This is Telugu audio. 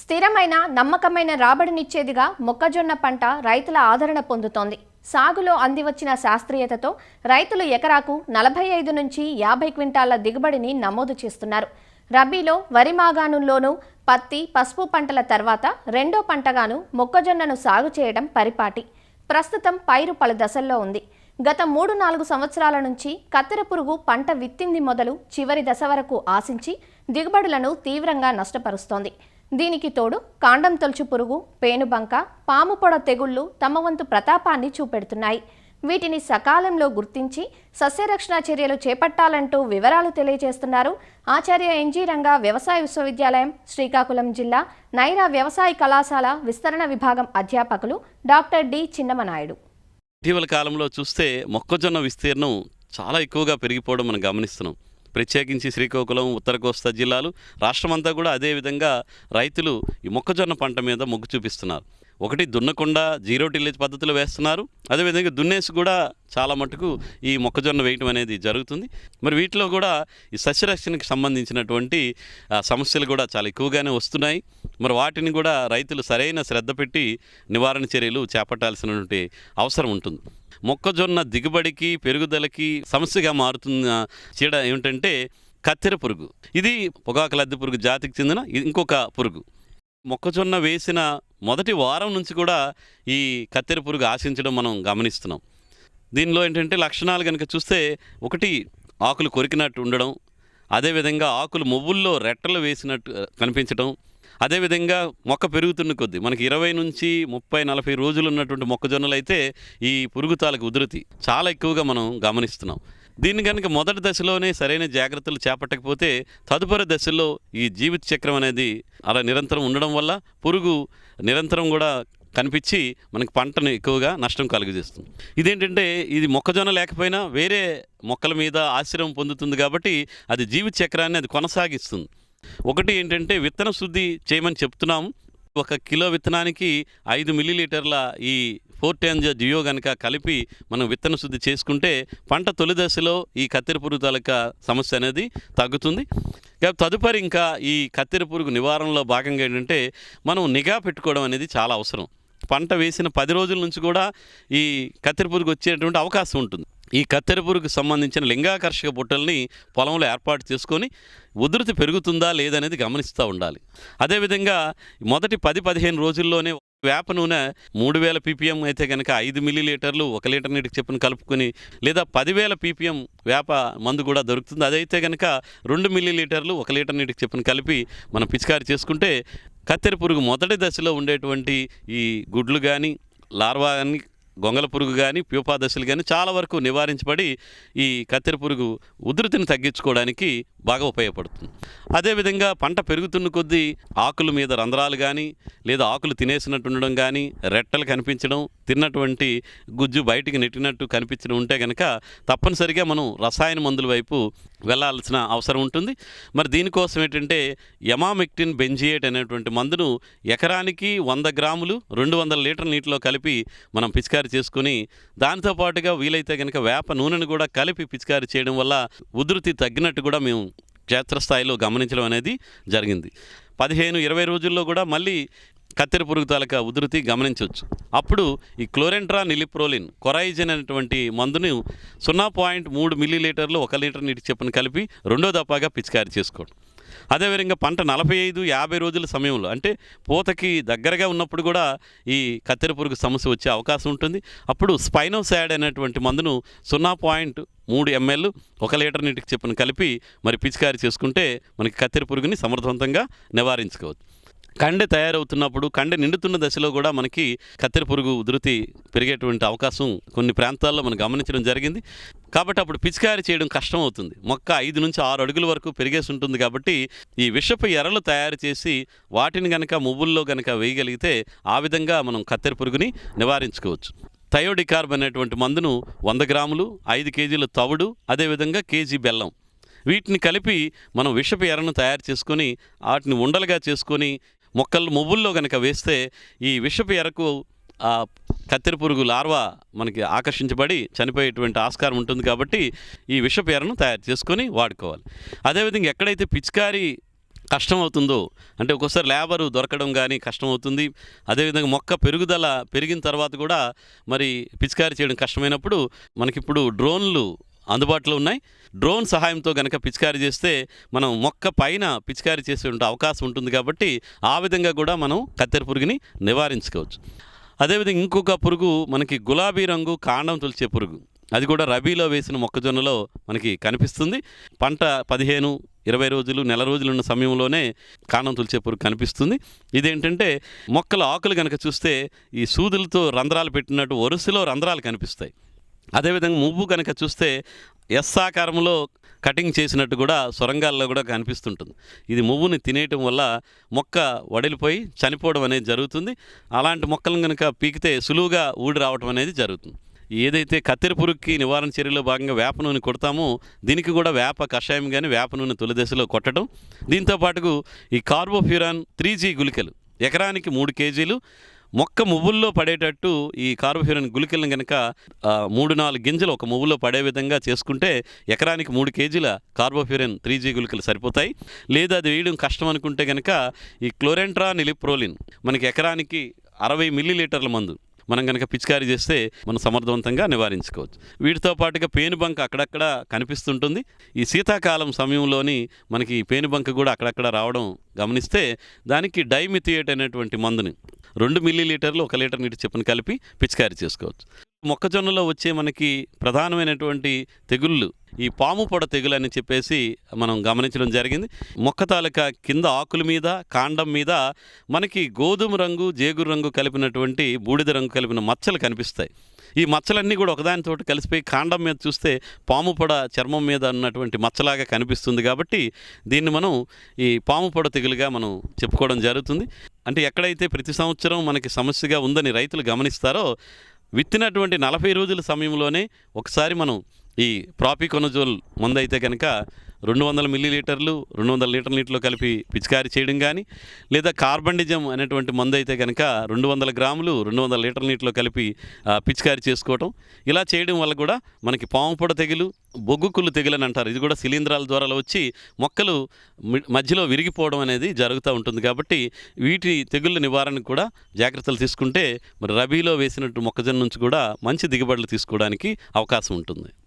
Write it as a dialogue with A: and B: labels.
A: స్థిరమైన నమ్మకమైన రాబడినిచ్చేదిగా మొక్కజొన్న పంట రైతుల ఆదరణ పొందుతోంది. సాగులో అందివచ్చిన శాస్త్రీయతతో రైతులు ఎకరాకు 45 నుంచి 50 క్వింటాల దిగుబడిని నమోదు చేస్తున్నారు. రబీలో వరి మాగాణుల్లోనూ పత్తి, పసుపు పంటల తర్వాత రెండో పంటగాను మొక్కజొన్నను సాగు చేయడం పరిపాటి. ప్రస్తుతం పైరు పలు దశల్లో ఉంది. గత 3-4 సంవత్సరాల నుంచి కత్తెర పురుగు పంట విత్తింది మొదలు చివరి దశ వరకు ఆశించి దిగుబడులను తీవ్రంగా నష్టపరుస్తోంది. దీనికి తోడు కాండం తొలుచు పురుగు, పేనుబంక, పాము పొడ తెగుళ్లు తమ వంతు ప్రతాపాన్ని చూపెడుతున్నాయి. వీటిని సకాలంలో గుర్తించి సస్యరక్షణ చర్యలు చేపట్టాలంటూ వివరాలు తెలియజేస్తున్నారు ఆచార్య ఎన్జీ రంగా వ్యవసాయ విశ్వవిద్యాలయం, శ్రీకాకుళం జిల్లా నైరా వ్యవసాయ కళాశాల విస్తరణ విభాగం అధ్యాపకులు డాక్టర్ డి చిన్నమనాయుడు.
B: ఇటీవల కాలంలో చూస్తే మొక్కజొన్న విస్తీర్ణం చాలా ఎక్కువగా పెరిగిపోవడం మనం గమనిస్తున్నాం. ప్రత్యేకించి శ్రీకాకుళం, ఉత్తర కోస్తా జిల్లాలు, రాష్ట్రమంతా కూడా అదేవిధంగా రైతులు ఈ మొక్కజొన్న పంట మీద మొగ్గు చూపిస్తున్నారు. ఒకటి దున్నకుండా జీరో టిల్లేజ్ పద్ధతిలో వేస్తున్నారు. అదేవిధంగా దున్నేసి కూడా చాలా మటుకు ఈ మొక్కజొన్న వేయటం అనేది జరుగుతుంది. మరి వీటిలో కూడా ఈ సస్యరక్షణకి సంబంధించినటువంటి సమస్యలు కూడా చాలా ఎక్కువగానే వస్తున్నాయి. మరి వాటిని కూడా రైతులు సరైన శ్రద్ధ పెట్టి నివారణ చర్యలు చేపట్టాల్సినటువంటి అవసరం ఉంటుంది. మొక్కజొన్న దిగుబడికి, పెరుగుదలకి సమస్యగా మారుతున్న చీడ ఏమిటంటే కత్తెర పురుగు. ఇది పొగాకు లద్దె పురుగు జాతికి చెందిన ఇంకొక పురుగు. మొక్కజొన్న వేసిన మొదటి వారం నుంచి కూడా ఈ కత్తెర పురుగు ఆశించడం మనం గమనిస్తున్నాం. దీనిలో ఏంటంటే లక్షణాలు కనుక చూస్తే, ఒకటి ఆకులు కొరికినట్టు ఉండడం, అదేవిధంగా ఆకులు మొవ్వుల్లో రెట్టలు వేసినట్టు కనిపించడం, అదేవిధంగా మొక్క పెరుగుతున్న కొద్దీ మనకి 20 నుంచి 30-40 రోజులు ఉన్నటువంటి మొక్కజొన్నలు అయితే ఈ పురుగు తాలూకు ఉధృతి చాలా ఎక్కువగా మనం గమనిస్తున్నాం. దీన్ని కనుక మొదటి దశలోనే సరైన జాగ్రత్తలు చేపట్టకపోతే తదుపరి దశల్లో ఈ జీవిత చక్రం అనేది అలా నిరంతరం ఉండడం వల్ల పురుగు నిరంతరం కూడా కనిపించి మనకి పంటను ఎక్కువగా నష్టం కలుగజేస్తుంది. ఇదేంటంటే ఇది మొక్కజొన్న లేకపోయినా వేరే మొక్కల మీద ఆశ్రయం పొందుతుంది కాబట్టి అది జీవిత చక్రాన్ని అది కొనసాగిస్తుంది. ఒకటి ఏంటంటే విత్తన శుద్ధి చేయమని చెప్తున్నాము. 1 కిలో విత్తనానికి 5 మిల్లీలీటర్ల ఈ 4-10 జియో కనుక కలిపి మనం విత్తన శుద్ధి చేసుకుంటే పంట తొలి దశలో ఈ కత్తెర పురుగు తాలూకా సమస్య అనేది తగ్గుతుంది. తదుపరి ఇంకా ఈ కత్తెర పురుగు నివారణలో భాగంగా ఏంటంటే మనం నిఘా పెట్టుకోవడం అనేది చాలా అవసరం. పంట వేసిన 10 రోజుల నుంచి కూడా ఈ కత్తెర పురుగు వచ్చేటువంటి అవకాశం ఉంటుంది. ఈ కత్తెర పురుగుకు సంబంధించిన లింగాకర్షక బుట్టల్ని పొలంలో ఏర్పాటు చేసుకొని ఉధృతి పెరుగుతుందా లేదనేది గమనిస్తూ ఉండాలి. అదేవిధంగా మొదటి 10-15 రోజుల్లోనే వేప నూనె 3000 ppm అయితే కనుక 5 మిల్లీలీటర్లు 1 లీటర్ నీటికి చెప్పున కలుపుకొని, లేదా 10,000 ppm వేప మందు కూడా దొరుకుతుంది. అదైతే కనుక 2 మిల్లీలీటర్లు 1 లీటర్ నీటికి చెప్పున కలిపి మనం పిచికారి చేసుకుంటే కత్తెర పురుగు మొదటి దశలో ఉండేటువంటి ఈ గుడ్లు కానీ, లార్వా కానీ, గొంగల పురుగు కానీ, ప్యూపా దశలు కానీ చాలా వరకు నివారించబడి ఈ కత్తెర పురుగు ఉధృతిని తగ్గించుకోవడానికి బాగా ఉపయోగపడుతుంది. అదేవిధంగా పంట పెరుగుతున్న కొద్దీ ఆకుల మీద రంధ్రాలు కానీ, లేదా ఆకులు తినేసినట్టు ఉండడం కానీ, రెట్టలు కనిపించడం, తిన్నటువంటి గుజ్జు బయటికి నెట్టినట్టు కనిపించడం ఉంటే కనుక తప్పనిసరిగా మనం రసాయన మందుల వైపు వెళ్ళాల్సిన అవసరం ఉంటుంది. మరి దీనికోసం ఏంటంటే ఎమామెక్టిన్ బెంజియేట్ అనేటువంటి మందును ఎకరానికి 100 గ్రాములు 200 లీటర్ల నీటిలో కలిపి మనం పిచికారి చేసుకుని, దానితో పాటుగా వీలైతే కనుక వేప నూనెను కూడా కలిపి పిచికారి చేయడం వల్ల ఉధృతి తగ్గినట్టు కూడా మేము క్షేత్రస్థాయిలో గమనించడం అనేది జరిగింది. 15-20 రోజుల్లో కూడా మళ్ళీ కత్తెర పురుగు తాలూకా ఉధృతి గమనించవచ్చు. అప్పుడు ఈ క్లోరెంట్రా నిలిప్రోలిన్ కొరైజన్ అనేటువంటి మందును 0.3 మిల్లీలీటర్లు 1 లీటర్ నీటి చెప్పున కలిపి రెండో దఫాగా పిచికారి చేసుకోండి. అదేవిధంగా పంట 45-50 రోజుల సమయంలో, అంటే పూతకి దగ్గరగా ఉన్నప్పుడు కూడా ఈ కత్తెర పురుగు సమస్య వచ్చే అవకాశం ఉంటుంది. అప్పుడు స్పైనోసాడ్ అనేటువంటి మందును 0.3 ml 1 లీటర్ నీటికి చెప్పున కలిపి మరి పిచికారి చేసుకుంటే మనకి కత్తెర పురుగుని సమర్థవంతంగా నివారించుకోవచ్చు. కండె తయారవుతున్నప్పుడు, కండె నిండుతున్న దశలో కూడా మనకి కత్తెర పురుగు ఉధృతి పెరిగేటువంటి అవకాశం కొన్ని ప్రాంతాల్లో మనం గమనించడం జరిగింది. కాబట్టి అప్పుడు పిచికారి చేయడం కష్టం అవుతుంది. మొక్క 5 నుంచి 6 అడుగుల వరకు పెరిగేసి ఉంటుంది. కాబట్టి ఈ విషపు ఎరలు తయారు చేసి వాటిని గనక మువ్వుల్లో గనక వేయగలిగితే ఆ విధంగా మనం కత్తెర పురుగుని నివారించుకోవచ్చు. థయోడికార్బ్ అనేటువంటి మందును 100 గ్రాములు 5 కేజీల తవుడు, అదేవిధంగా కేజీ బెల్లం, వీటిని కలిపి మనం విషపు ఎరను తయారు చేసుకొని వాటిని ఉండలుగా చేసుకొని మొక్కలు మువ్వుల్లో కనుక వేస్తే ఈ విషపు ఎరకు ఆ కత్తెర పురుగు లార్వా మనకి ఆకర్షించబడి చనిపోయేటువంటి ఆస్కారం ఉంటుంది. కాబట్టి ఈ విషపు ఎరను తయారు చేసుకొని వాడుకోవాలి. అదేవిధంగా ఎక్కడైతే పిచికారి కష్టమవుతుందో, అంటే ఒక్కోసారి లేబరు దొరకడం కానీ కష్టమవుతుంది. అదేవిధంగా మొక్క పెరుగుదల పెరిగిన తర్వాత కూడా మరి పిచికారీ చేయడం కష్టమైనప్పుడు మనకిప్పుడు డ్రోన్లు అందుబాటులో ఉన్నాయి. డ్రోన్ సహాయంతో కనుక పిచికారీ చేస్తే మనం మొక్క పైన పిచికారీ చేసే అవకాశం ఉంటుంది కాబట్టి ఆ విధంగా కూడా మనం కత్తెర పురుగుని నివారించుకోవచ్చు. అదేవిధంగా ఇంకొక పురుగు మనకి గులాబీ రంగు కాండం తొలిచే పురుగు, అది కూడా రబీలో వేసిన మొక్కజొన్నలో మనకి కనిపిస్తుంది. పంట 15-20 రోజులు, నెల రోజులు ఉన్న సమయంలోనే కాండం తొలిచే పురుగు కనిపిస్తుంది. ఇదేంటంటే మొక్కల ఆకులు కనుక చూస్తే ఈ సూదులతో రంధ్రాలు పెట్టినట్టు వరుసలో రంధ్రాలు కనిపిస్తాయి. అదేవిధంగా మువ్వు కనుక చూస్తే ఎస్ ఆకారంలో కటింగ్ చేసినట్టు కూడా సొరంగాల్లో కూడా కనిపిస్తుంటుంది. ఇది మువ్వుని తినేయటం వల్ల మొక్క వడిలిపోయి చనిపోవడం అనేది జరుగుతుంది. అలాంటి మొక్కలను కనుక పీకితే సులువుగా ఊడి రావడం అనేది జరుగుతుంది. ఏదైతే కత్తెర పురుగుకి నివారణ చర్యలో భాగంగా వేప నూనె కొడతామో దీనికి కూడా వేప కషాయం కానీ వేప నూనె తొలి దశలో కొట్టడం. దీంతోపాటు ఈ కార్బోఫ్యూరాన్ 3G గుళికలు ఎకరానికి 3 కేజీలు మొక్క మువ్వుల్లో పడేటట్టు ఈ కార్బోఫ్యూరాన్ గుళికలను కనుక 3-4 గింజలు ఒక మువ్వులో పడే విధంగా చేసుకుంటే ఎకరానికి 3 కేజీల కార్బోఫ్యూరాన్ 3G గుళికలు సరిపోతాయి. లేదా అది వేయడం కష్టం అనుకుంటే కనుక ఈ క్లోరెంట్రానిలిప్రోలిన్ మనకి ఎకరానికి 60 మిల్లీలీటర్ల మందు మనం కనుక పిచికారీ చేస్తే మనం సమర్థవంతంగా నివారించుకోవచ్చు. వీటితో పాటుగా పేనుబంక అక్కడక్కడ కనిపిస్తుంటుంది. ఈ శీతాకాలం సమయంలోని మనకి పేనుబంక కూడా అక్కడక్కడ రావడం గమనిస్తే దానికి డైమిథియేట్ అనేటువంటి మందుని 2 మిల్లీలీటర్లు 1 లీటర్ నీటి చొప్పున కలిపి పిచికారీ చేసుకోవచ్చు. మొక్కజొన్నలో వచ్చే మనకి ప్రధానమైనటువంటి తెగుళ్ళు ఈ పాము పొడ తెగులు అని చెప్పేసి మనం గమనించడం జరిగింది. మొక్క తాలూకా కింద ఆకుల మీద, కాండం మీద మనకి గోధుమ రంగు, జేగురు రంగు కలిపినటువంటి బూడిద రంగు కలిపిన మచ్చలు కనిపిస్తాయి. ఈ మచ్చలన్నీ కూడా ఒకదానితో కలిసిపోయి కాండం మీద చూస్తే పాము పొడ చర్మం మీద ఉన్నటువంటి మచ్చలాగా కనిపిస్తుంది. కాబట్టి దీన్ని మనం ఈ పాము పొడ తెగులుగా మనం చెప్పుకోవడం జరుగుతుంది. అంటే ఎక్కడైతే ప్రతి సంవత్సరం మనకి సమస్యగా ఉందని రైతులు గమనిస్తారో విత్తినటువంటి 40 రోజుల సమయంలోనే ఒకసారి మనం ఈ ప్రాపికొనజోల్ మందు అయితే కనుక 200 మిల్లీలీటర్లు 200 లీటర్ నీటిలో కలిపి పిచికారీ చేయడం కానీ, లేదా కార్బండిజం అనేటువంటి మందు అయితే కనుక 200 గ్రాములు 200 లీటర్ నీటిలో కలిపి పిచికారీ చేసుకోవటం. ఇలా చేయడం వల్ల కూడా మనకి పాము పొడ తెగులు, బొగ్గు కుళ్ళు తెగులు అని అంటారు. ఇది కూడా శిలీంధ్రాల ద్వారా వచ్చి మొక్కలు మధ్యలో విరిగిపోవడం అనేది జరుగుతూ ఉంటుంది. కాబట్టి వీటి తెగుళ్ళ నివారణకు కూడా జాగ్రత్తలు తీసుకుంటే మరి రబీలో వేసినట్టు మొక్కజొన్న నుంచి కూడా మంచి దిగుబడులు తీసుకోవడానికి అవకాశం ఉంటుంది.